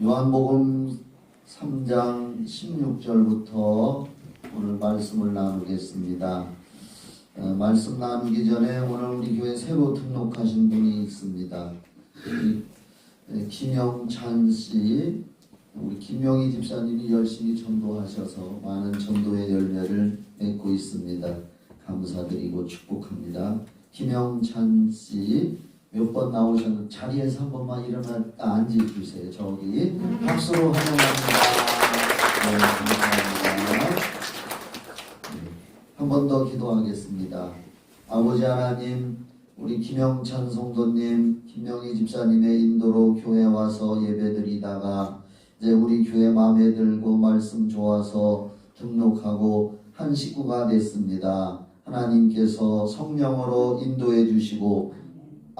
요한복음 3장 16절부터 오늘 말씀을 나누겠습니다. 말씀 나누기 전에 오늘 우리 교회 새로 등록하신 분이 있습니다. 김영찬 씨, 우리 김명희 집사님이 열심히 전도하셔서 많은 전도의 열매를 맺고 있습니다. 감사드리고 축복합니다. 김영찬 씨 몇 번 나오셨는데 자리에서 한 번만 일어나 앉아주세요. 저기 박수로 환영합니다. 네, 감사합니다. 한 번 더 기도하겠습니다. 아버지 하나님, 우리 김영찬 성도님, 김명희 집사님의 인도로 교회 와서 예배드리다가 이제 우리 교회 마음에 들고 말씀 좋아서 등록하고 한 식구가 됐습니다. 하나님께서 성령으로 인도해 주시고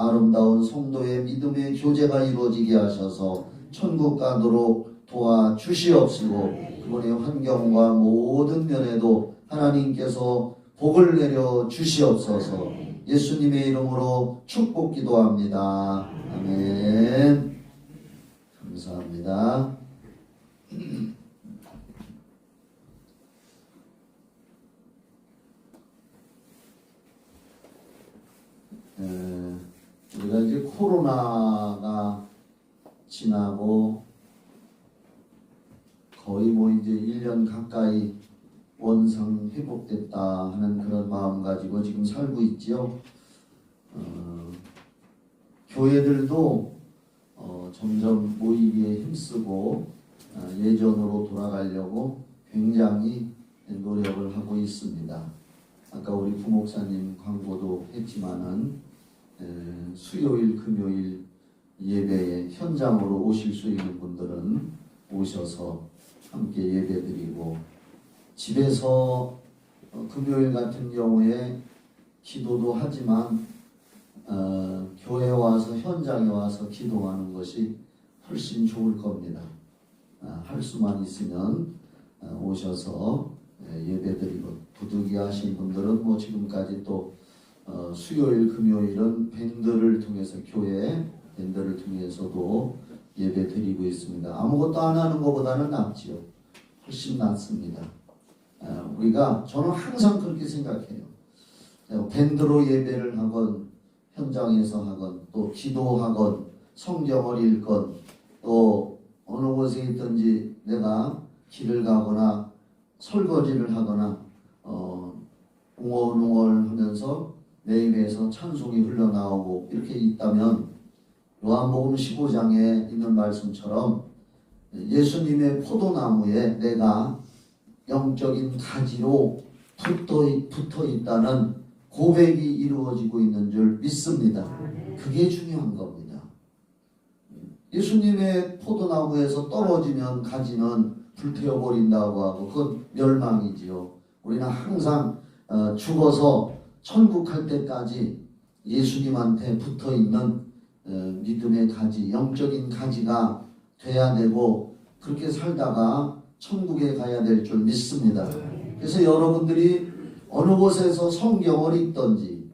아름다운 성도의 믿음의 교제가 이루어지게 하셔서 천국 가도록 도와주시옵시고 그분의 환경과 모든 면에도 하나님께서 복을 내려 주시옵소서. 예수님의 이름으로 축복 기도합니다. 아멘. 감사합니다. 우리가 이제 코로나가 지나고 거의 뭐 이제 1년 가까이 원상 회복됐다 하는 그런 마음 가지고 지금 살고 있지요. 교회들도 점점 모이기에 힘쓰고 예전으로 돌아가려고 굉장히 노력을 하고 있습니다. 아까 우리 부목사님 광고도 했지만은 수요일, 금요일 예배에 현장으로 오실 수 있는 분들은 오셔서 함께 예배드리고 집에서 금요일 같은 경우에 기도도 하지만 교회에 와서 현장에 와서 기도하는 것이 훨씬 좋을 겁니다. 할 수만 있으면 오셔서 예배드리고 부득이 하신 분들은 뭐 지금까지 또 수요일, 금요일은 밴드를 통해서 교회 밴드를 통해서도 예배 드리고 있습니다. 아무것도 안 하는 것보다는 낫지요. 훨씬 낫습니다. 우리가 저는 항상 그렇게 생각해요. 밴드로 예배를 하건 현장에서 하건 또 기도하건 성경을 읽건 또 어느 곳에 있든지 내가 길을 가거나 설거지를 하거나 웅얼웅얼 하면서 내 입에서 찬송이 흘러나오고 이렇게 있다면 요한복음 15장에 있는 말씀처럼 예수님의 포도나무에 내가 영적인 가지로 붙어 있다는 고백이 이루어지고 있는 줄 믿습니다. 그게 중요한 겁니다. 예수님의 포도나무에서 떨어지면 가지는 불태워버린다고 하고 그건 멸망이지요. 우리는 항상 죽어서 천국 갈 때까지 예수님한테 붙어있는 믿음의 가지, 영적인 가지가 돼야 되고 그렇게 살다가 천국에 가야 될 줄 믿습니다. 그래서 여러분들이 어느 곳에서 성경을 읽든지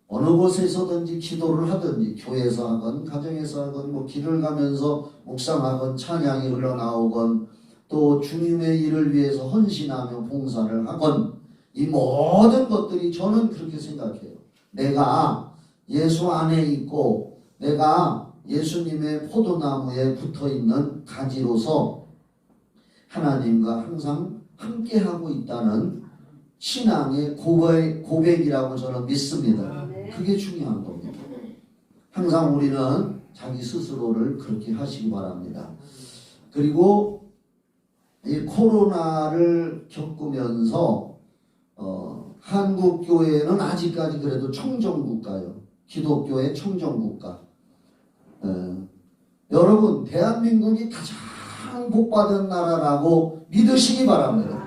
어느 곳에서든지 기도를 하든지 교회에서 하건 가정에서 하건 뭐 길을 가면서 묵상하건 찬양이 흘러나오건 또 주님의 일을 위해서 헌신하며 봉사를 하건 이 모든 것들이 저는 그렇게 생각해요. 내가 예수 안에 있고 내가 예수님의 포도나무에 붙어있는 가지로서 하나님과 항상 함께하고 있다는 신앙의 고백이라고 저는 믿습니다. 그게 중요한 겁니다. 항상 우리는 자기 스스로를 그렇게 하시기 바랍니다. 그리고 이 코로나를 겪으면서 한국 교회는 아직까지 그래도 청정국가요. 기독교의 청정국가. 여러분 대한민국이 가장 복받은 나라라고 믿으시기 바랍니다.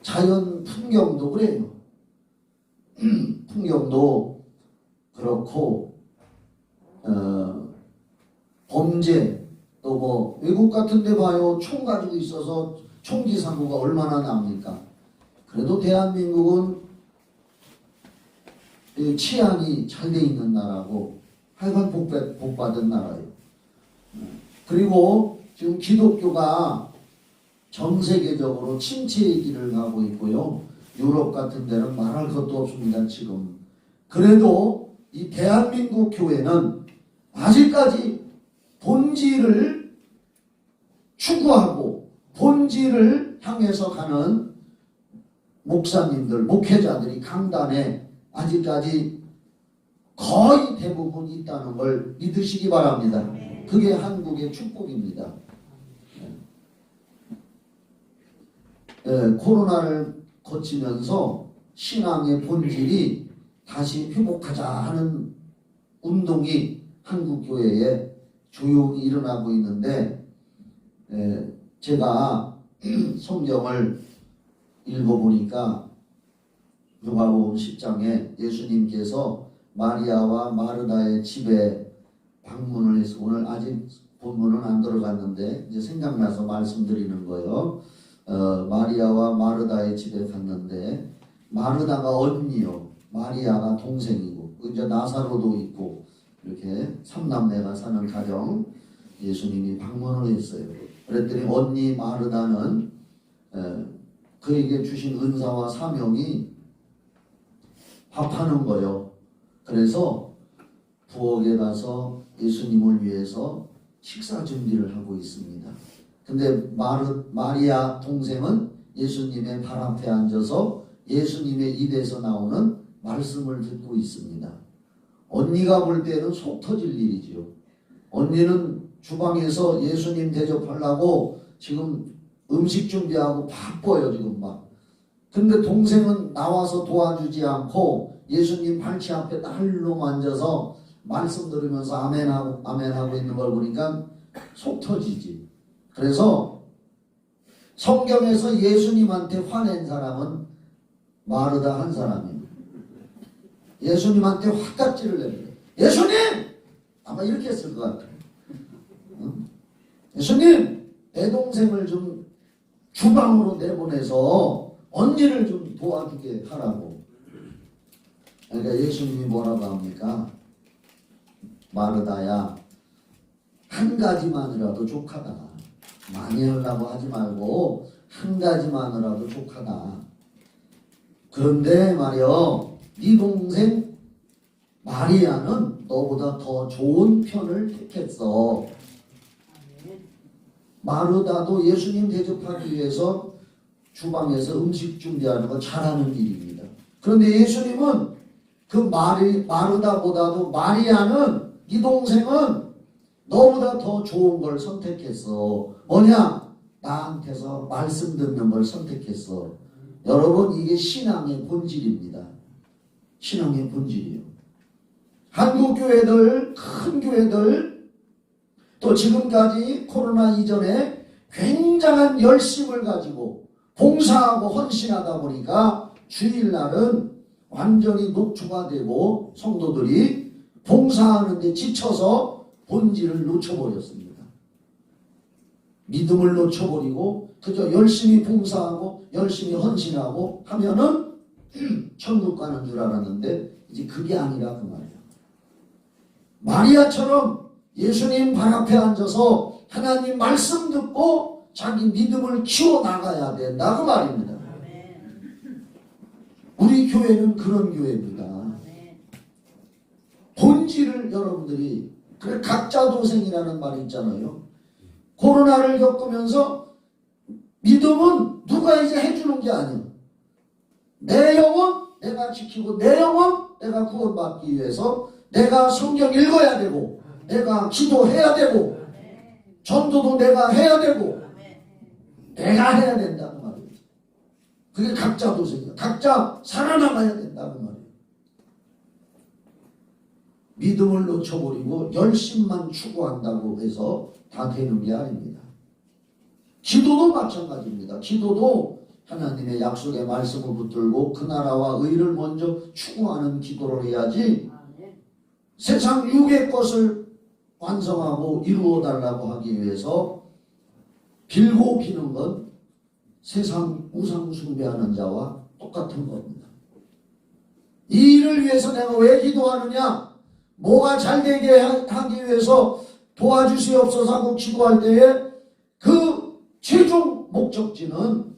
자연 풍경도 그래요. 풍경도 그렇고 범죄 또 뭐 외국 같은 데 봐요. 총 가지고 있어서 총기 사고가 얼마나 납니까? 그래도 대한민국은 치안이 잘 돼 있는 나라고 하여간 복받은 나라예요. 그리고 지금 기독교가 전 세계적으로 침체의 길을 가고 있고요. 유럽 같은 데는 말할 것도 없습니다, 지금. 그래도 이 대한민국 교회는 아직까지 본질을 추구하고 본질을 향해서 가는 목사님들, 목회자들이 강단에 아직까지 거의 대부분 있다는 걸 믿으시기 바랍니다. 그게 한국의 축복입니다. 코로나를 거치면서 신앙의 본질이 다시 회복하자 하는 운동이 한국 교회에 조용히 일어나고 있는데, 제가 성경을 읽어보니까 요한복음 10장에 예수님께서 마리아와 마르다의 집에 방문을 해서, 오늘 아직 본문은 안 들어갔는데 이제 생각나서 말씀드리는 거예요. 마리아와 마르다의 집에 갔는데, 마르다가 언니요, 마리아가 동생이고, 이제 나사로도 있고, 이렇게 삼남매가 사는 가정 예수님이 방문을 했어요. 그랬더니 언니 마르다는 그에게 주신 은사와 사명이 밥하는 거예요. 그래서 부엌에 가서 예수님을 위해서 식사 준비를 하고 있습니다. 근데 마리아 동생은 예수님의 발 앞에 앉아서 예수님의 입에서 나오는 말씀을 듣고 있습니다. 언니가 볼 때는 속 터질 일이지요. 언니는 주방에서 예수님 대접하려고 지금 음식 준비하고 바빠요, 지금 막. 근데 동생은 나와서 도와주지 않고 예수님 발치 앞에 날로 앉아서 말씀 들으면서 아멘하고 있는 걸 보니까 속 터지지. 그래서 성경에서 예수님한테 화낸 사람은 마르다 한 사람이에요. 예수님한테 화딱지를 냅니다. 예수님! 아마 이렇게 했을 것 같아요. 예수님! 내 동생을 좀 주방으로 내보내서 언니를 좀 도와주게 하라고. 그러니까 예수님이 뭐라고 합니까? 마르다야, 한 가지만이라도 족하다. 많이 하려고 하지 말고 한 가지만이라도 족하다. 그런데 말이요, 네 동생 마리아는 너보다 더 좋은 편을 택했어. 마르다도 예수님 대접하기 위해서 주방에서 음식 준비하는 거 잘하는 일입니다. 그런데 예수님은 그 마르다보다도 마리아는, 네 동생은 너보다 더 좋은 걸 선택했어. 뭐냐? 나한테서 말씀 듣는 걸 선택했어. 여러분, 이게 신앙의 본질입니다. 신앙의 본질이에요. 한국 교회들, 큰 교회들, 또 지금까지 코로나 이전에 굉장한 열심을 가지고 봉사하고 헌신하다 보니까 주일날은 완전히 녹초가 성도들이 봉사하는 데 지쳐서 본질을 놓쳐버렸습니다. 믿음을 놓쳐버리고 그저 열심히 봉사하고 열심히 헌신하고 하면은 천국 가는 줄 알았는데 이제 그게 아니라 그 말이야. 마리아처럼 예수님 발 앞에 앉아서 하나님 말씀 듣고 자기 믿음을 키워나가야 된다 그 말입니다. 우리 교회는 그런 교회입니다. 본질을 여러분들이, 그래 각자 도생이라는 말이 있잖아요. 코로나를 겪으면서 믿음은 누가 이제 해주는 게 아니에요. 내 영혼 내가 지키고 내 영혼 내가 구원받기 위해서 내가 성경 읽어야 되고 내가 기도해야 되고 전도도 내가 해야 되고 내가 해야 된다는 말이에요. 그게 각자 도생이에요. 각자 살아남아야 된다는 말이에요. 믿음을 놓쳐버리고 열심만 추구한다고 해서 다 되는 게 아닙니다. 기도도 마찬가지입니다. 기도도 하나님의 약속의 말씀을 붙들고 그 나라와 의를 먼저 추구하는 기도를 해야지, 세상 육의 것을 완성하고 이루어달라고 하기 위해서 빌고 기는 건 세상 우상 숭배하는 자와 똑같은 겁니다. 이 일을 위해서 내가 왜 기도하느냐? 뭐가 잘 되게 하기 위해서 도와주시옵소서 하고 기도할 때에 그 최종 목적지는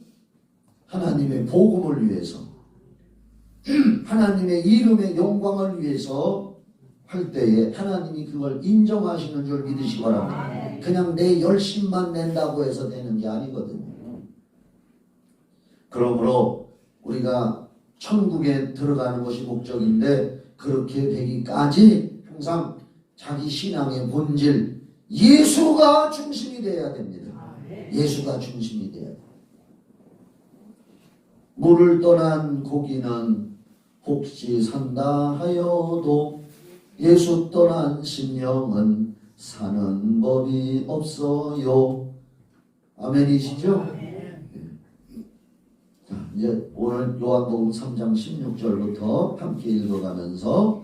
하나님의 복음을 위해서, 하나님의 이름의 영광을 위해서 할 때에 하나님이 그걸 인정하시는 줄 믿으시기 바랍니다. 그냥 내 열심만 낸다고 해서 되는 게 아니거든요. 그러므로 우리가 천국에 들어가는 것이 목적인데, 그렇게 되기까지 항상 자기 신앙의 본질, 예수가 중심이 되어야 됩니다. 예수가 중심이 되어야 됩니다. 물을 떠난 고기는 혹시 산다 하여도 예수 떠난 심령은 사는 법이 없어요. 아멘이시죠? 자, 이제 오늘 요한복음 3장 16절부터 함께 읽어가면서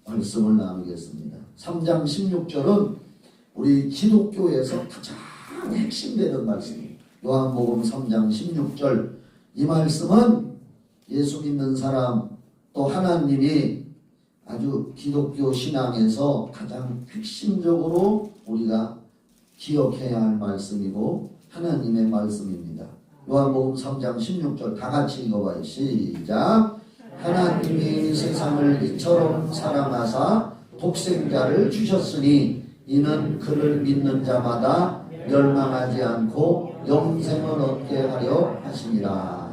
말씀을 나누겠습니다. 3장 16절은 우리 기독교에서 가장 핵심되는 말씀입니다. 요한복음 3장 16절, 이 말씀은 예수 믿는 사람 또 하나님이 아주 기독교 신앙에서 가장 핵심적으로 우리가 기억해야 할 말씀이고 하나님의 말씀입니다. 요한복음 3장 16절 다 같이 읽어봐요. 시작. 하나님이 세상을 이처럼 사랑하사 독생자를 주셨으니 이는 그를 믿는 자마다 멸망하지 않고 영생을 얻게 하려 하심이라.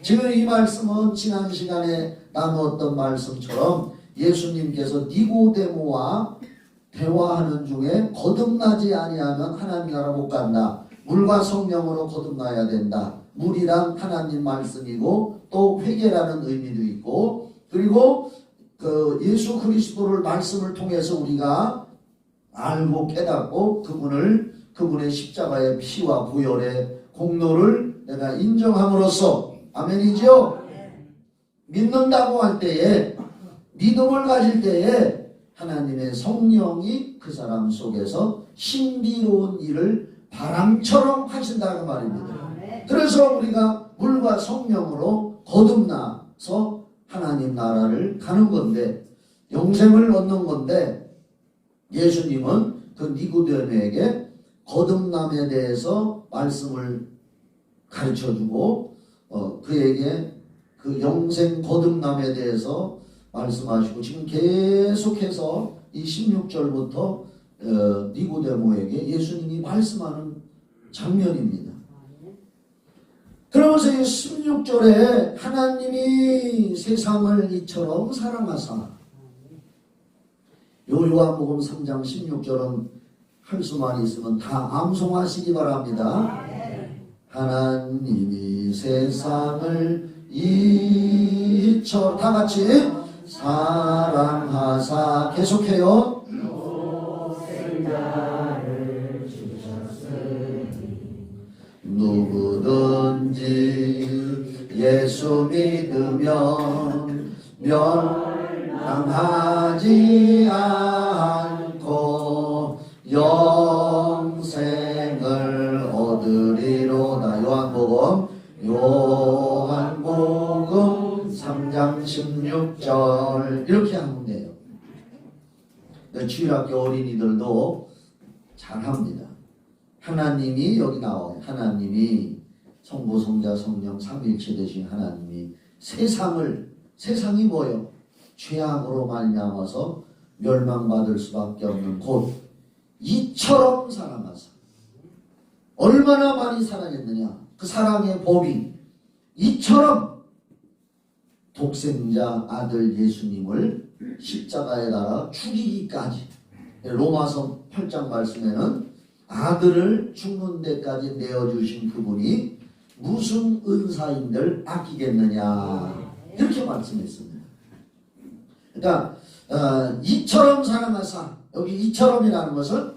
지금 이 말씀은 지난 시간에 나누었던 말씀처럼 예수님께서 니고데모와 대화하는 중에 거듭나지 아니하면 하나님 나라 못 간다. 물과 성령으로 거듭나야 된다. 물이란 하나님 말씀이고 또 회개라는 의미도 있고, 그리고 그 예수 그리스도를 말씀을 통해서 우리가 알고 깨닫고 그분의 십자가의 피와 보혈의 공로를 내가 인정함으로써, 아멘이죠? 믿는다고 할 때에, 믿음을 가질 때에 하나님의 성령이 그 사람 속에서 신비로운 일을 바람처럼 하신다는 말입니다. 그래서 우리가 물과 성령으로 거듭나서 하나님 나라를 가는 건데, 영생을 얻는 건데, 예수님은 그 니고데모에게 거듭남에 대해서 말씀을 가르쳐주고 그에게 그 영생 거듭남에 대해서 말씀하시고, 지금 계속해서 이 16절부터 니고데모에게 예수님이 말씀하는 장면입니다. 그러면서 이 16절에 하나님이 세상을 이처럼 사랑하사, 요한복음 3장 16절은 할 수만 있으면 다 암송하시기 바랍니다. 하나님이 세상을 이처럼, 다 같이 사랑하사, 계속해요. 누구든지 예수 믿으면 멸망하지 않고 영생을 얻으리로다. 요한복음 3장 16절 이렇게 하면 돼요. 주일학교 어린이들도 잘합니다. 하나님이 여기 나와요. 하나님이 성부 성자 성령 삼위일체 되신 하나님이 세상이 뭐예요? 죄악으로 말미암아서 멸망받을 수밖에 없는 곳 이처럼 사랑하사. 얼마나 많이 사랑했느냐, 그 사랑의 범위, 이처럼 독생자 아들 예수님을 십자가에 달아 죽이기까지. 로마서 8장 말씀에는 아들을 죽는 데까지 내어주신 그분이 무슨 은사인들 아끼겠느냐, 이렇게 말씀했습니다. 그러니까 이처럼 사랑하사, 여기 이처럼이라는 것은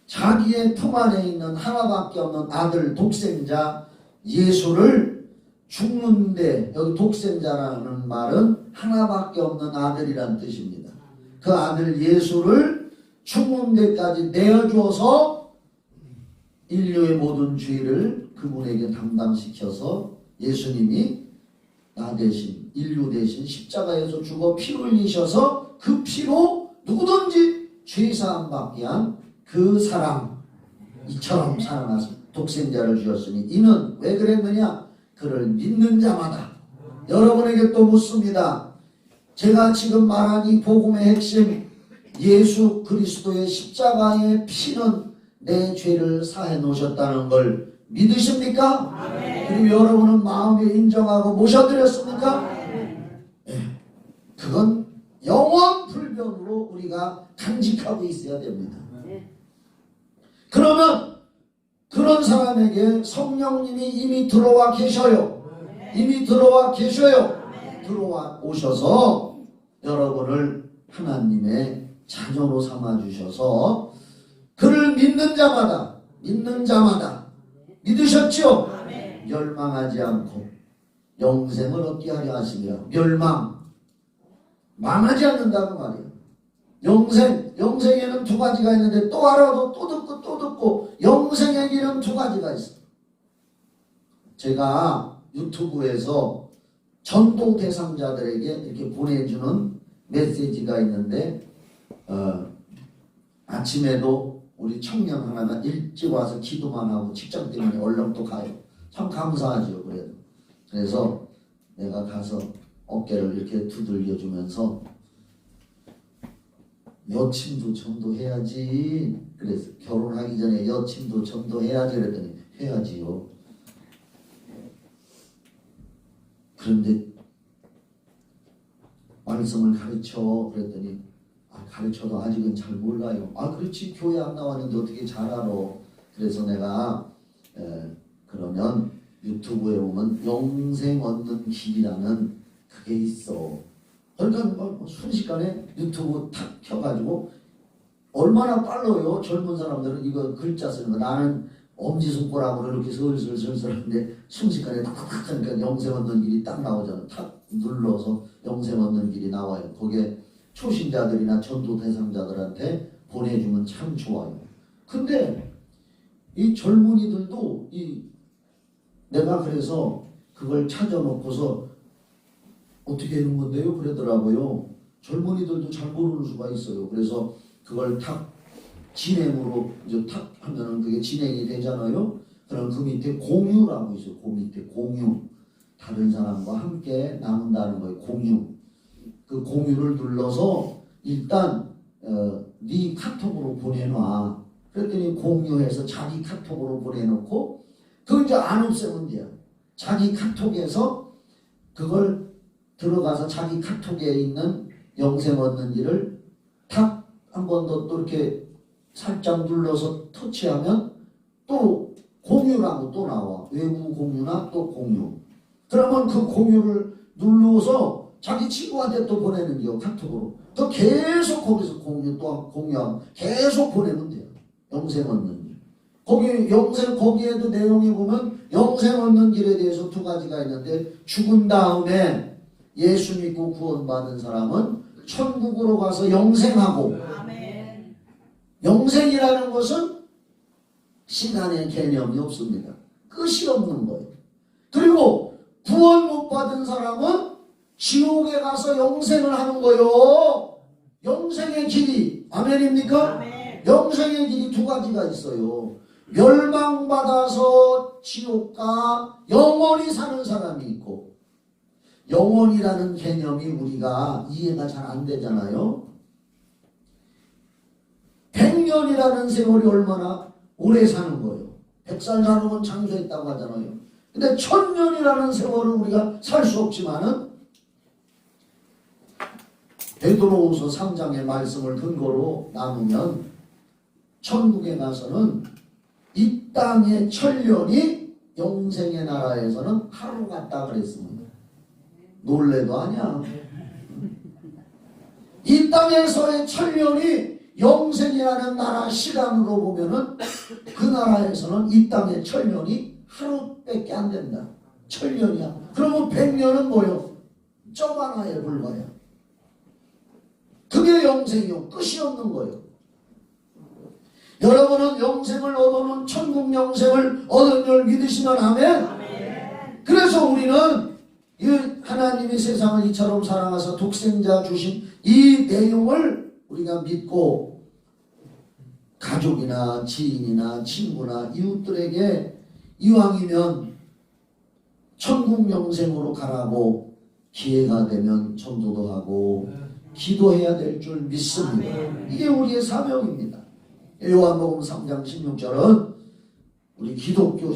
자기의 품 안에 있는 하나밖에 없는 아들 독생자 예수를 죽는데, 여기 독생자라는 말은 하나밖에 없는 아들이란 뜻입니다. 그 아들 예수를 죽는 데까지 내어주어서 인류의 모든 죄를 그분에게 담당시켜서 예수님이 나 대신, 인류 대신 십자가에서 죽어 피 흘리셔서 그 피로 누구든지 죄사함 받게 한 그 사랑 이처럼 사랑하사 독생자를 주었으니 이는 왜 그랬느냐? 그를 믿는 자마다. 여러분에게 또 묻습니다. 제가 지금 말한 이 복음의 핵심, 예수 그리스도의 십자가의 피는 내 죄를 사해 놓으셨다는 걸 믿으십니까? 그리고 여러분은 마음에 인정하고 모셔드렸습니까? 네. 그건 영원 불변으로 우리가 간직하고 있어야 됩니다. 그러면 그런 사람에게 성령님이 이미 들어와 계셔요. 이미 들어와 계셔요. 들어와 오셔서 여러분을 하나님의 자녀로 삼아주셔서 그를 믿는 자마다 믿으셨죠? 멸망하지 않고 영생을 얻게 하려 하시며 망하지 않는다고 말이에요. 영생에는 두 가지가 있는데 또 알아도 또 듣고 영생의 길은 두 가지가 있어요. 제가 유튜브에서 전도 대상자들에게 이렇게 보내주는 메시지가 있는데 아침에도 우리 청년 하나가 일찍 와서 기도만 하고 직장 때문에 얼른 또 가요. 참 감사하죠. 그래서 내가 가서 어깨를 이렇게 두들겨주면서 여친도 전도해야지. 그래서 결혼하기 전에 여친도 전도해야지 그랬더니 해야지요. 그런데 말씀을 가르쳐 그랬더니 가르쳐도 아직은 잘 몰라요. 그렇지 교회 안 나왔는데 어떻게 잘 알아. 그래서 내가 그러면 유튜브에 보면 영생 얻는 길이라는 그게 있어. 그러니까 순식간에 유튜브 탁 켜가지고 얼마나 빨라요. 젊은 사람들은 이거 글자 쓰는 거. 나는 엄지손가락으로 이렇게 슬슬 하는데 순식간에 탁탁 하니까 영생 얻는 길이 딱 나오잖아. 탁 눌러서 영생 얻는 길이 나와요. 거기에 초신자들이나 전도 대상자들한테 보내주면 참 좋아요. 근데 이 젊은이들도 내가 그래서 그걸 찾아놓고서 어떻게 하는 건데요? 그러더라고요. 젊은이들도 잘 모르는 수가 있어요. 그래서 그걸 탁 진행으로 이제 탁 하면은 그게 진행이 되잖아요. 그럼 그 밑에 공유라고 있어요. 그 밑에 공유. 다른 사람과 함께 나눈다는 거예요. 공유. 그 공유를 눌러서 일단 네 카톡으로 보내놔. 그랬더니 공유해서 자기 카톡으로 보내놓고 그걸 이제 안 없애면 돼요. 자기 카톡에서 그걸 들어가서 자기 카톡에 있는 영생 얻는 길을 탁 한 번 더 또 이렇게 살짝 눌러서 터치하면 또 공유라고 또 나와. 외부 공유나 또 공유. 그러면 그 공유를 눌러서 자기 친구한테 또 보내는 거요. 카톡으로. 또 계속 거기서 공유하고 계속 보내면 돼요. 영생 얻는 길. 거기에도 내용이 보면 영생 얻는 길에 대해서 두 가지가 있는데 죽은 다음에 예수 믿고 구원받은 사람은 천국으로 가서 영생하고 아멘. 영생이라는 것은 시간의 개념이 없습니다. 끝이 없는 거예요. 그리고 구원 못 받은 사람은 지옥에 가서 영생을 하는 거예요. 영생의 길이 아멘입니까? 아멘. 영생의 길이 두 가지가 있어요. 멸망받아서 지옥 가 영원히 사는 사람이 있고 영원이라는 개념이 우리가 이해가 잘 안 되잖아요. 100년이라는 세월이 얼마나 오래 사는 거예요. 100살 사는 건 장수했다고 하잖아요. 근데 1000년이라는 세월을 우리가 살 수 없지만은 베드로후서 3장의 말씀을 근거로 나누면 천국에 가서는 이 땅의 천년이 영생의 나라에서는 하루 같다 그랬습니다. 놀래도 아니야. 이 땅에서의 천년이 영생이라는 나라 시간으로 보면은 그 나라에서는 이 땅의 천년이 하루밖에 안 된다. 천년이야. 그러면 100년은 뭐요? 점 하나에 불과해. 그게 영생이요. 끝이 없는 거예요. 여러분은 영생을 얻어놓은 천국 영생을 얻은 줄 믿으시면 아멘. 그래서 우리는 이 하나님이 세상을 이처럼 사랑하사 독생자 주신 이 내용을 우리가 믿고 가족이나 지인이나 친구나 이웃들에게 이왕이면 천국 영생으로 가라고 기회가 되면 전도도 하고 기도해야 될 줄 믿습니다. 이게 우리의 사명입니다. 요한복음 3장 16절은 우리 기독교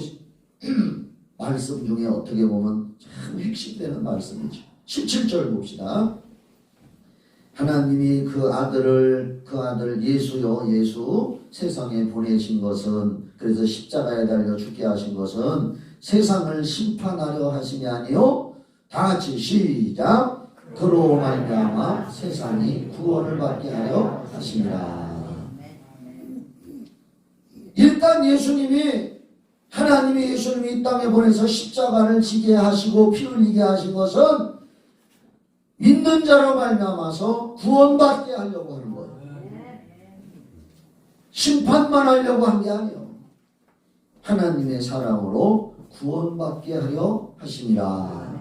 말씀 중에 어떻게 보면 참 핵심되는 말씀이죠. 17절 봅시다. 하나님이 그 아들 예수요 예수 세상에 보내신 것은, 그래서 십자가에 달려 죽게 하신 것은 세상을 심판하려 하심이 아니요, 다 같이 시작, 그로 말미암아 세상이 구원을 받게 하려 하심이라. 일단 하나님이 예수님이 이 땅에 보내서 십자가를 지게 하시고 피 흘리게 하신 것은 믿는 자로 말미암아서 구원받게 하려고 하는 거예요. 심판만 하려고 한 게 아니에요. 하나님의 사랑으로 구원받게 하려 하심이라.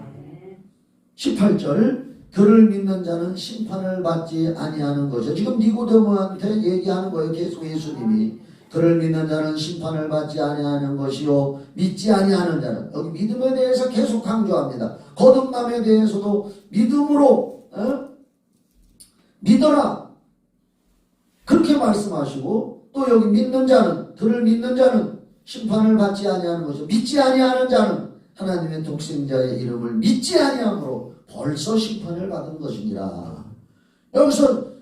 18절, 그를 믿는 자는 심판을 받지 아니하는 거죠. 지금 니고데모한테 얘기하는 거예요. 계속 예수님이 그를 믿는 자는 심판을 받지 아니하는 것이요 믿지 아니하는 자는, 여기 믿음에 대해서 계속 강조합니다. 거듭남에 대해서도 믿음으로 믿어라 그렇게 말씀하시고, 또 여기 믿는 자는, 그를 믿는 자는 심판을 받지 아니하는 것이요 믿지 아니하는 자는 하나님의 독생자의 이름을 믿지 아니함으로 벌써 심판을 받은 것이니라. 여기서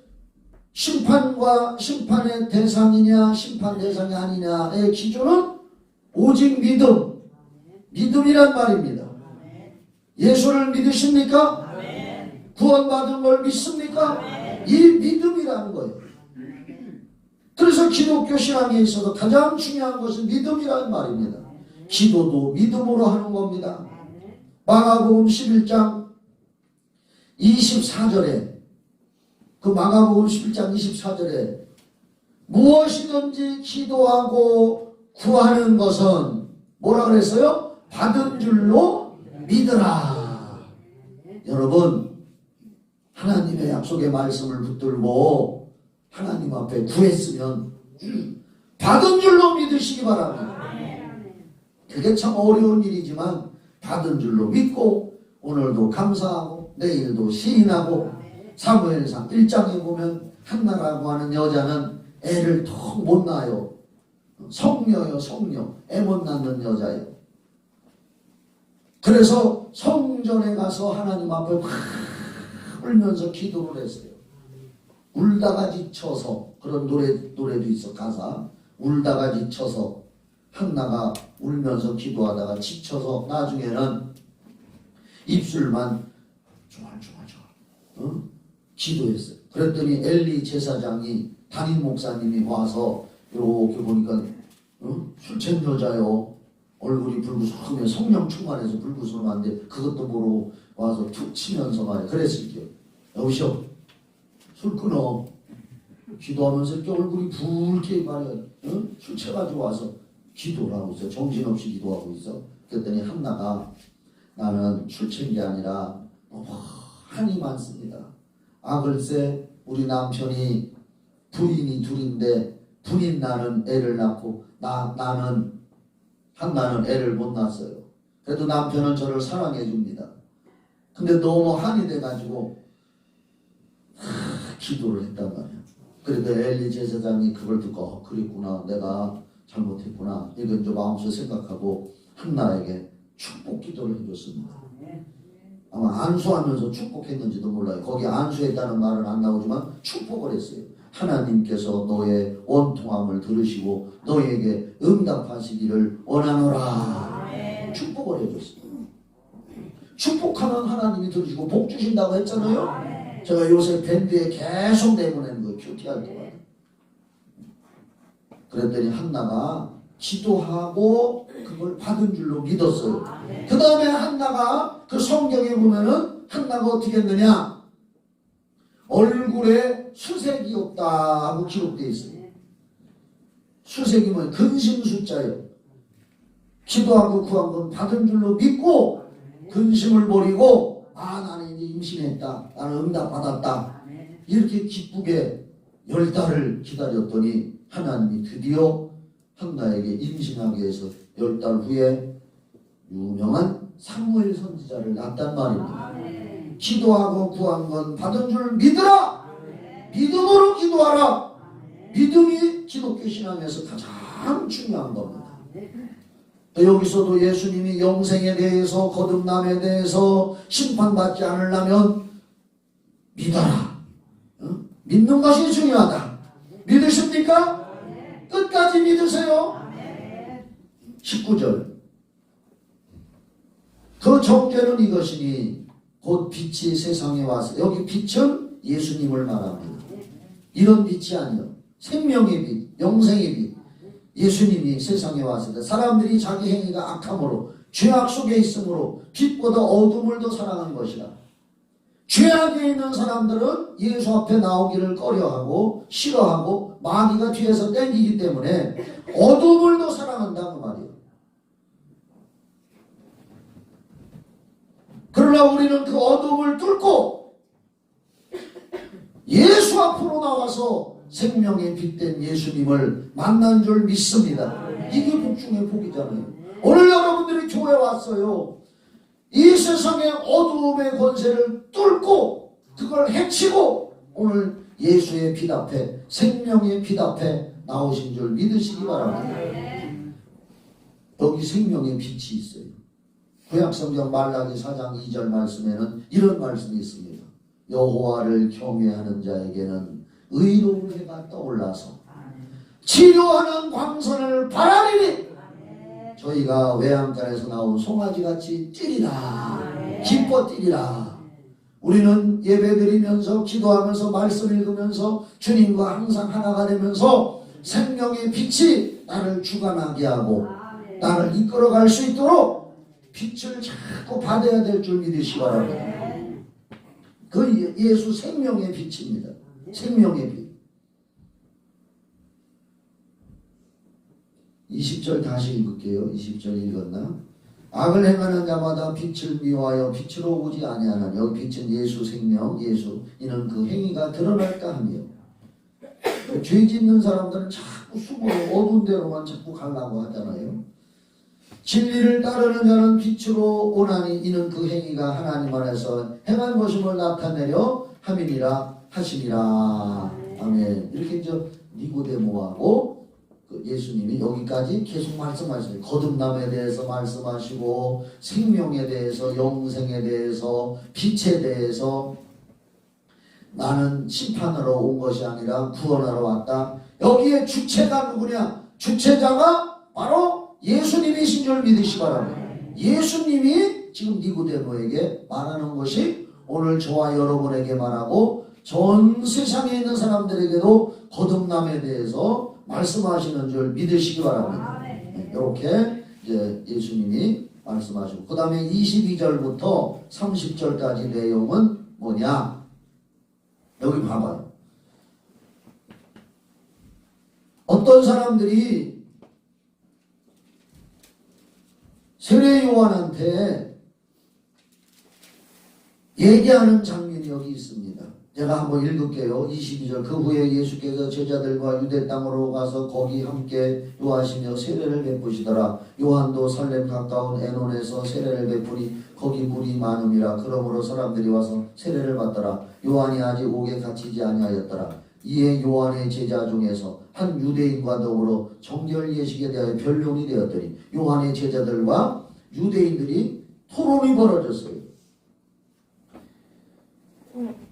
심판의 대상이냐 심판 대상이 아니냐의 기준은 오직 믿음이란 말입니다. 예수를 믿으십니까? 구원받은 걸 믿습니까? 이 믿음이라는 거예요. 그래서 기독교 신앙에 있어서 가장 중요한 것은 믿음이라는 말입니다. 기도도 믿음으로 하는 겁니다. 마가복음 11장 24절에, 그 마가복음 11장 24절에 무엇이든지 기도하고 구하는 것은 뭐라 그랬어요? 받은 줄로 믿으라. 여러분, 하나님의 약속의 말씀을 붙들고 하나님 앞에 구했으면 받은 줄로 믿으시기 바랍니다. 그게 참 어려운 일이지만 받은 줄로 믿고 오늘도 감사하고 내일도 시인하고, 사무엘상 1장에 보면 한나라고 하는 여자는 애를 턱 못 낳아요. 성녀요, 성녀. 애 못 낳는 여자예요. 그래서 성전에 가서 하나님 앞에 막 울면서 기도를 했어요. 울다가 지쳐서, 그런 노래도 있어, 가사. 울다가 지쳐서 한나가 울면서 기도하다가 지쳐서 나중에는 입술만 조알조알 기도했어요. 그랬더니 엘리 제사장이, 담임 목사님이 와서 이렇게 보니까 술 취한 여자요, 얼굴이 불구스름해, 성령 충만해서 불구스름한데 그것도 모르고 와서 툭 치면서 말이야. 그랬을게요. 여보시오, 술 끊어. 기도하면서 이렇게 얼굴이 붉게 말이야. 술 취해가지고 와서 기도를 하고 있어. 정신없이 기도하고 있어. 그랬더니 한나가, 나는 술 취한 게 아니라 한이 많습니다. 글쎄 우리 남편이 부인이 둘인데 부인 나는 애를 낳고 한나는 애를 못 낳았어요. 그래도 남편은 저를 사랑해 줍니다. 근데 너무 한이 돼가지고 기도를 했단 말이야. 그래도 엘리 제사장이 그걸 듣고 그랬구나, 내가 잘못했구나, 이건 좀 마음속에 생각하고 한나에게 축복 기도를 해줬습니다. 아마 안수하면서 축복했는지도 몰라요. 거기 안수했다는 말은 안 나오지만 축복을 했어요. 하나님께서 너의 원통함을 들으시고 너에게 응답하시기를 원하노라. 축복을 해줬어요. 축복하면 하나님이 들으시고 복 주신다고 했잖아요. 제가 요새 밴드에 계속 내보내는 거예요. 큐티할 때마다. 그랬더니 한나가 기도하고 그걸 받은 줄로 믿었어요. 그 다음에 한나가, 그 성경에 보면은 한나가 어떻게 했느냐, 얼굴에 수색이 없다 하고 기록되어 있어요. 수색이 뭐예요? 근심 숫자예요. 기도하고 구한 건 받은 줄로 믿고 근심을 버리고, 나는 이제 임신했다, 나는 응답받았다, 이렇게 기쁘게 10달을 기다렸더니 하나님이 드디어 한나에게 임신하게 해서 10달 후에 유명한 사무엘 선지자를 낳았단 말입니다. 기도하고 구한 건 받은 줄 믿으라. 믿음으로 기도하라. 믿음이 기독교 신앙에서 가장 중요한 겁니다. 여기서도 예수님이 영생에 대해서 거듭남에 대해서 심판받지 않으려면 믿어라. 믿는 것이 중요하다. 믿으십니까? 끝까지 믿으세요. 19절 그 정죄는 이것이니 곧 빛이 세상에 와서, 여기 빛은 예수님을 말합니다. 이런 빛이 아니요 생명의 빛, 영생의 빛, 예수님이 세상에 왔을 때 사람들이 자기 행위가 악함으로 죄악 속에 있으므로 빛보다 어둠을 더 사랑한 것이라. 죄악에 있는 사람들은 예수 앞에 나오기를 꺼려하고 싫어하고 마귀가 뒤에서 땡기기 때문에 어둠을 더 사랑한다 그 말이에요. 그러나 우리는 그 어둠을 뚫고 예수 앞으로 나와서 생명의 빛된 예수님을 만난 줄 믿습니다. 이게 복 중의 복이잖아요. 오늘 여러분들이 교회 왔어요. 이 세상의 어두움의 권세를 뚫고 그걸 해치고 오늘 예수의 빛 앞에, 생명의 빛 앞에 나오신 줄 믿으시기 바랍니다. 여기 생명의 빛이 있어요. 구약성경 말라기 4장 2절 말씀에는 이런 말씀이 있습니다. 여호와를 경외하는 자에게는 의로운 해가 떠올라서 치료하는 광선을 바라리니 저희가 외양간에서 나온 송아지같이 뛰리라. 기뻐 뛰리라. 우리는 예배드리면서 기도하면서 말씀 읽으면서 주님과 항상 하나가 되면서 생명의 빛이 나를 주관하게 하고 나를 이끌어갈 수 있도록 빛을 자꾸 받아야 될 줄 믿으시기 바랍니다. 그 예수 생명의 빛입니다. 생명의 빛. 20절 다시 읽을게요. 20절 읽었나? 악을 행하는 자마다 빛을 미워하여 빛으로 오지 아니하나니. 여기 빛은 예수 생명, 예수. 이는 그 행위가 드러날까 하며. 죄 짓는 사람들은 자꾸 숨어 어두운 데로만 자꾸 가려고 하잖아요. 진리를 따르는 자는 빛으로 오나니 이는 그 행위가 하나님 안에서 행한 것임을 나타내려 함이니라 하시니라. 아멘. 이렇게 이제 니고데모하고 그 예수님이 여기까지 계속 말씀하시네요. 거듭남에 대해서 말씀하시고 생명에 대해서, 영생에 대해서, 빛에 대해서 나는 심판하러 온 것이 아니라 구원하러 왔다. 여기에 주체가 누구냐? 주체자가 바로 예수님이신 줄 믿으시기 바랍니다. 예수님이 지금 니고데모에게 말하는 것이 오늘 저와 여러분에게 말하고 전 세상에 있는 사람들에게도 거듭남에 대해서 말씀하시는 줄 믿으시기 바랍니다. 이렇게 이제 예수님이 말씀하시고 그 다음에 22절부터 30절까지 내용은 뭐냐? 여기 봐봐요. 어떤 사람들이 세례 요한한테 얘기하는 장면이 여기 있습니다. 제가 한번 읽을게요. 22절 그 후에 예수께서 제자들과 유대 땅으로 가서 거기 함께 요하시며 세례를 베푸시더라. 요한도 살렘 가까운 에논에서 세례를 베푸니 거기 물이 많음이라. 그러므로 사람들이 와서 세례를 받더라. 요한이 아직 옥에 갇히지 아니하였더라. 이에 요한의 제자 중에서 한 유대인과 더불어 정결 예식에 대하여 변론이 되었더니 요한의 제자들과 유대인들이 토론이 벌어졌어요.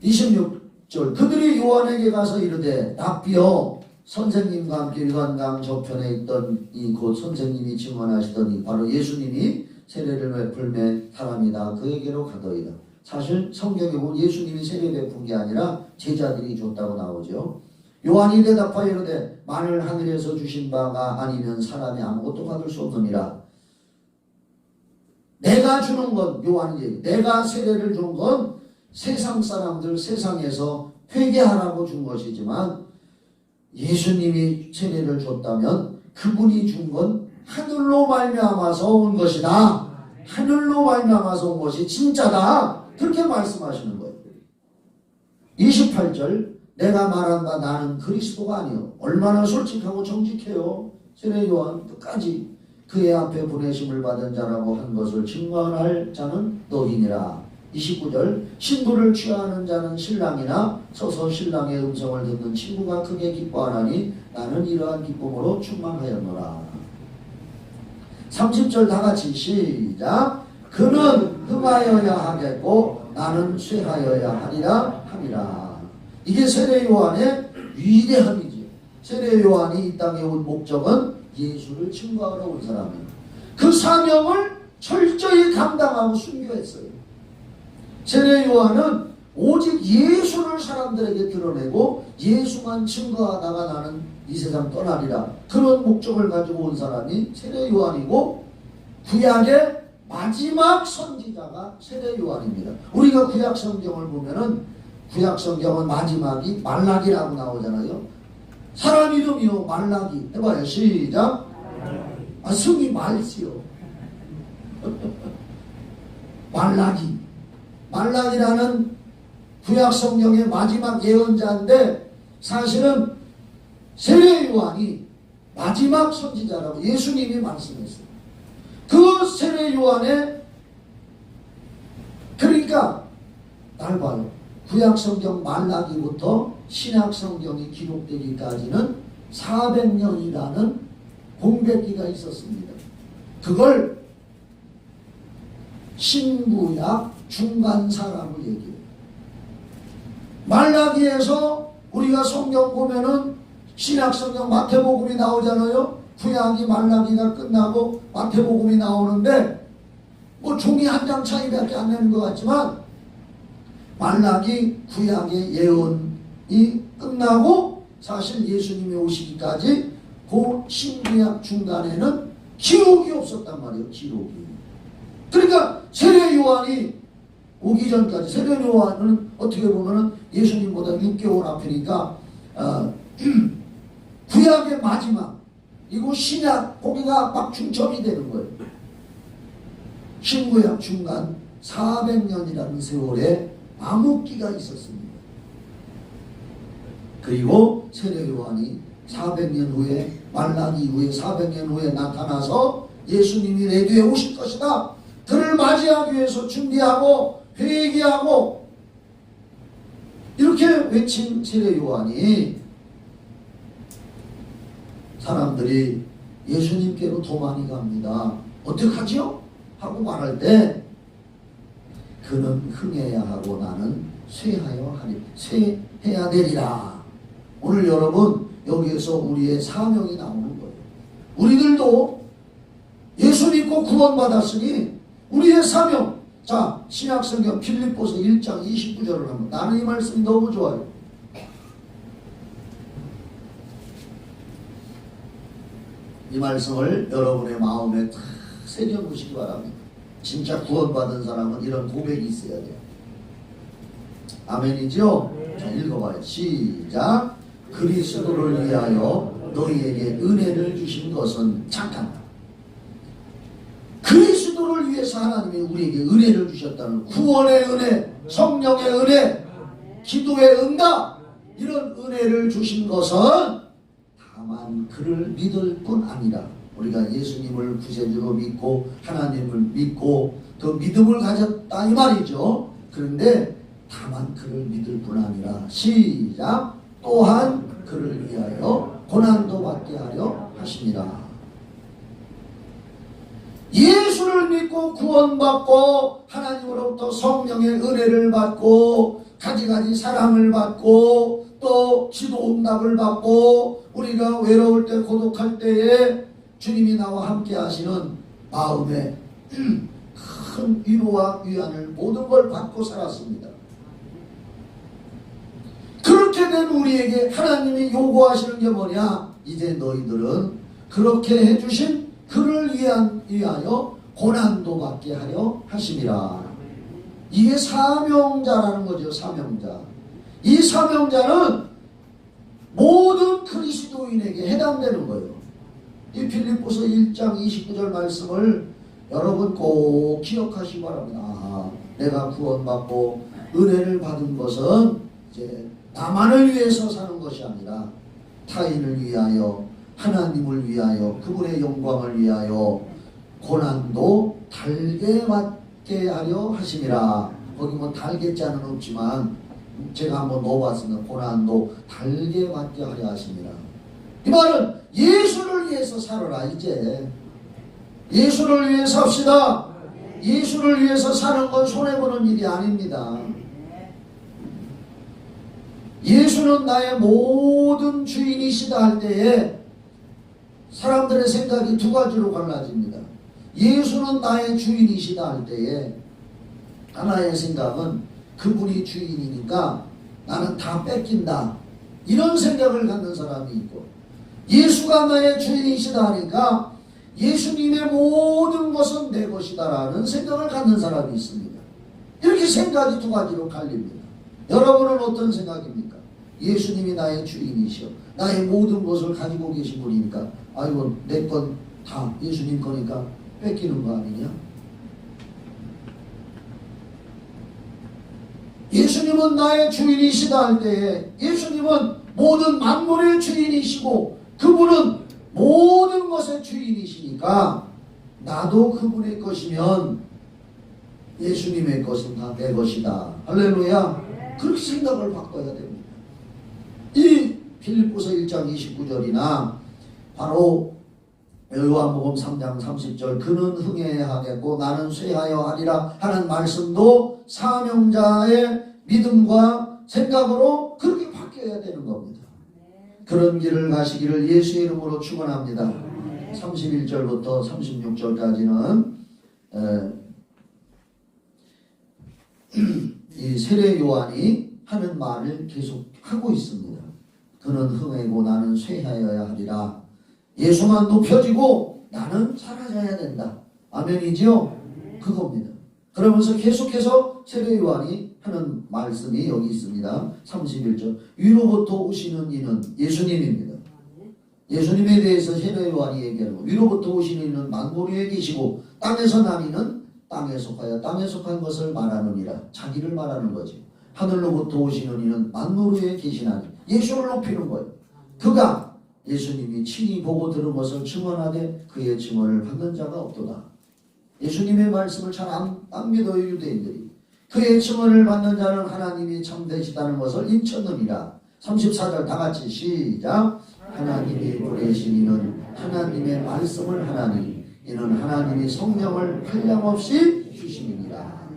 26절 그들이 요한에게 가서 이르되 납비여 선생님과 함께 요단강 저편에 있던 이 곧 선생님이 증언하시더니 바로 예수님이 세례를 베풀매 사람이다. 그에게로 가더이다. 사실 성경에 보면 예수님이 세례 베푼 게 아니라 제자들이 줬다고 나오죠. 요한이 대답하여 이르되 만일 하늘에서 주신 바가 아니면 사람이 아무것도 받을 수 없느니라. 내가 주는 건 요한이 내가 세례를 준 건 세상 사람들 세상에서 회개하라고 준 것이지만 예수님이 세례를 줬다면 그분이 준 건 하늘로 말미암아서 온 것이다. 하늘로 말미암아서 온 것이 진짜다. 그렇게 말씀하시는 거예요. 28절 내가 말한 바 나는 그리스도가 아니요. 얼마나 솔직하고 정직해요. 세례 요한 끝까지 그의 앞에 보내심을 받은 자라고 한 것을 증언할 자는 너희니라. 29절 신부를 취하는 자는 신랑이나 서서 신랑의 음성을 듣는 친구가 크게 기뻐하나니 나는 이러한 기쁨으로 충만하였노라. 30절 다같이 시작. 그는 흥하여야 하겠고 나는 쇠하여야 하리라 함이라. 이게 세례 요한의 위대함이지. 세례 요한이 이 땅에 온 목적은 예수를 증거하러 온 사람이에요. 그 사명을 철저히 감당하고 순교했어요. 세례 요한은 오직 예수를 사람들에게 드러내고 예수만 증거하다가 나는 이 세상 떠나리라. 그런 목적을 가지고 온 사람이 세례 요한이고 구약의 마지막 선지자가 세례 요한입니다. 우리가 구약 성경을 보면은 구약 성경은 마지막이 말라기라고 나오잖아요. 사람 이름이요 말라기. 해봐요. 시작. 성이 말지요. 말라기. 말라기라는 구약 성경의 마지막 예언자인데 사실은 세례 요한이 마지막 선지자라고 예수님이 말씀했어요. 그 세례 요한의 그러니까 날 봐요. 구약 성경 말라기부터 신약 성경이 기록되기까지는 400년이라는 공백기가 있었습니다. 그걸 신구약 중간사라고 얘기해요. 말라기에서 우리가 성경 보면은 신약 성경 마태복음이 나오잖아요. 구약이 말라기가 끝나고 마태복음이 나오는데 뭐 종이 한 장 차이밖에 안 되는 것 같지만 말라기 구약의 예언이 끝나고 사실 예수님이 오시기까지 그 신구약 중간에는 기록이 없었단 말이에요. 기록이. 그러니까 세례 요한이 오기 전까지 세례 요한은 어떻게 보면은 예수님보다 6개월 앞이니까 구약의 마지막 이거 신약 거기가 막 중점이 되는 거예요. 신구약 중간 400년이라는 세월에 암흑기가 있었습니다. 그리고 세례 요한이 400년 후에 말라기 이후에 400년 후에 나타나서 예수님이 내 뒤에 오실 것이다. 그를 맞이하기 위해서 준비하고 회개하고 이렇게 외친 세례 요한이 사람들이 예수님께로 더 많이 갑니다. 어떡하죠? 하고 말할 때 그는 흥해야 하고 나는 쇠하여 하리 쇠해야 되리라. 오늘 여러분 여기에서 우리의 사명이 나오는 거예요. 우리들도 예수 믿고 구원받았으니 우리의 사명. 자, 신약성경 빌립보서 1장 29절을 한번. 나는 이 말씀이 너무 좋아요. 이 말씀을 여러분의 마음에 탁 새겨보시기 바랍니다. 진짜 구원받은 사람은 이런 고백이 있어야 돼요. 아멘이죠? 자, 읽어봐요. 시작. 그리스도를 위하여 너희에게 은혜를 주신 것은 잠깐. 그리스도를 위해서 하나님이 우리에게 은혜를 주셨다는 구원의 은혜, 성령의 은혜, 기도의 응답 이런 은혜를 주신 것은 다만 그를 믿을 뿐 아니라 우리가 예수님을 구세주로 믿고 하나님을 믿고 그 믿음을 가졌다 이 말이죠. 그런데 다만 그를 믿을 뿐 아니라 시작. 또한 그를 위하여 고난도 받게 하려 하십니다. 예수를 믿고 구원받고 하나님으로부터 성령의 은혜를 받고 가지가지 사랑을 받고 또 기도 응답을 받고 우리가 외로울 때 고독할 때에 주님이 나와 함께 하시는 마음에 큰 위로와 위안을 모든 걸 받고 살았습니다. 그렇게 된 우리에게 하나님이 요구하시는 게 뭐냐? 이제 너희들은 그렇게 해주신 그를 위하여 고난도 받게 하려 하심이라. 이게 사명자라는 거죠. 사명자. 이 사명자는 모든 그리스도인에게 해당되는 거예요. 이 빌립보서 1장 29절 말씀을 여러분 꼭 기억하시기 바랍니다. 내가 구원받고 은혜를 받은 것은 이제 나만을 위해서 사는 것이 아니라 타인을 위하여, 하나님을 위하여, 그분의 영광을 위하여 고난도 달게 맞게 하려 하심이라. 거기 뭐 달게자는 없지만 제가 한번 넣어봤습니다. 고난도 달게 맞게 하려 하심이라. 이 말은 예수를 위해서 살아라. 이제 예수를 위해 삽시다. 예수를 위해서 사는 건 손해보는 일이 아닙니다. 예수는 나의 모든 주인이시다 할 때에 사람들의 생각이 두 가지로 갈라집니다. 예수는 나의 주인이시다 할 때에 하나의 생각은 그분이 주인이니까 나는 다 뺏긴다, 이런 생각을 갖는 사람이 있고, 예수가 나의 주인이시다 하니까 예수님의 모든 것은 내 것이다라는 생각을 갖는 사람이 있습니다. 이렇게 생각이 두 가지로 갈립니다. 여러분은 어떤 생각입니까? 예수님이 나의 주인이시여 나의 모든 것을 가지고 계신 분이니까 아이고 내 건 다 예수님 거니까 뺏기는 거 아니냐? 예수님은 나의 주인이시다 할 때에 예수님은 모든 만물의 주인이시고 그분은 모든 것의 주인이시니까 나도 그분의 것이면 예수님의 것은 다 내 것이다. 할렐루야. 그렇게 생각을 바꿔야 됩니다. 이 빌립보서 1장 29절이나 바로 요한복음 3장 30절 그는 흥해야 하겠고 나는 쇠하여 하리라 하는 말씀도 사명자의 믿음과 생각으로 그렇게 바뀌어야 되는 겁니다. 그런 길을 가시기를 예수의 이름으로 축원합니다. 31절부터 36절까지는 이 세례 요한이 하는 말을 계속 하고 있습니다. 그는 흥하고 나는 쇠하여야 하리라. 예수만 높여지고 나는 사라져야 된다. 아멘이지요? 그겁니다. 그러면서 계속해서 세례 요한이 하는 말씀이 여기 있습니다. 31절 위로부터 오시는 이는 예수님입니다. 예수님에 대해서 세례 요한이 얘기하고 위로부터 오시는 이는 만물 위에 계시고 땅에서 난 이는 땅에 속하여 땅에 속한 것을 말하느니라. 자기를 말하는 거지. 하늘로부터 오시는 이는 만물 위에 계시나니 예수를 높이는 거예요. 그가 예수님이 친히 보고 들은 것을 증언하되 그의 증언을 받는 자가 없도다. 예수님의 말씀을 잘 안 믿어요. 유대인들이. 그의 증언을 받는 자는 하나님이 참되시다는 것을 인쳤느니라. 34절 다같이 시작. 하나님이 보내신 이는 하나님의 말씀을 하나니 이는 하나님이 성령을 한량없이 주심이니라.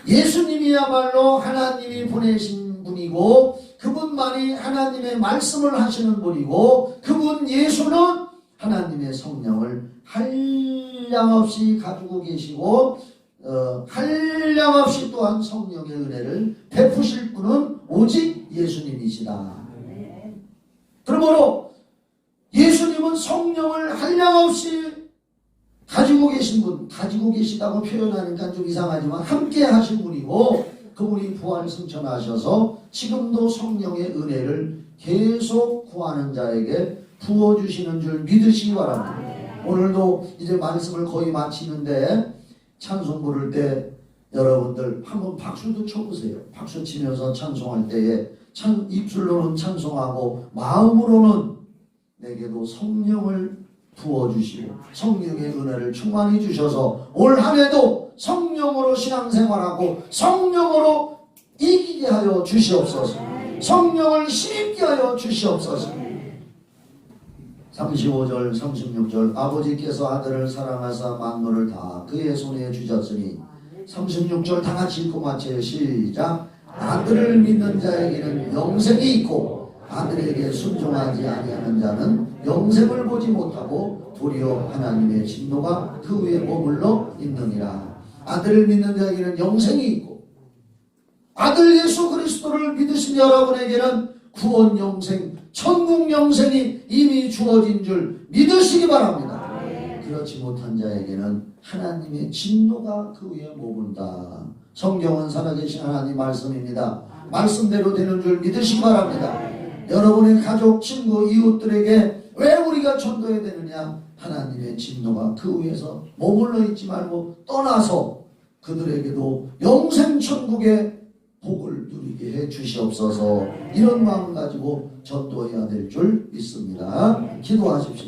예수님이야말로 하나님이 보내신 분이고 그분만이 하나님의 말씀을 하시는 분이고 그분 예수는 하나님의 성령을 한량없이 가지고 계시고 한량없이 또한 성령의 은혜를 베푸실 분은 오직 예수님이시다. 그러므로 예수님은 성령을 한량없이 가지고 계신 분, 가지고 계시다고 표현하니까 좀 이상하지만 함께 하신 분이고 그분이 부활 승천하셔서 지금도 성령의 은혜를 계속 구하는 자에게 부어주시는 줄 믿으시기 바랍니다. 오늘도 이제 말씀을 거의 마치는데 찬송 부를 때 여러분들 한번 박수도 쳐보세요. 박수 치면서 찬송할 때에 입술로는 찬송하고 마음으로는 내게도 성령을 부어주시고 성령의 은혜를 충만히 주셔서 올 한해도 성령으로 신앙생활하고 성령으로 이기게 하여 주시옵소서. 성령을 힘입게 하여 주시옵소서. 35절 36절 아버지께서 아들을 사랑하사 만물을 다 그의 손에 주셨으니 36절 다같이 읽고 마쳐요. 시작. 아들을 믿는 자에게는 영생이 있고 아들에게 순종하지 아니하는 자는 영생을 보지 못하고 도리어 하나님의 진노가 그 위에 머물러 있느니라. 아들을 믿는 자에게는 영생이 있고 아들 예수 그리스도를 믿으신 여러분에게는 구원 영생, 천국 영생이 이미 주어진 줄 믿으시기 바랍니다. 그렇지 못한 자에게는 하나님의 진노가 그 위에 머문다. 성경은 살아계신 하나님 말씀입니다. 말씀대로 되는 줄 믿으시기 바랍니다. 여러분의 가족, 친구, 이웃들에게 왜 우리가 전도해야 되느냐? 하나님의 진노가 그 위에서 머물러 있지 말고 떠나서 그들에게도 영생 천국의 복을 누리게 해 주시옵소서. 이런 마음 가지고 전도해야 될 줄 믿습니다. 기도하십시오.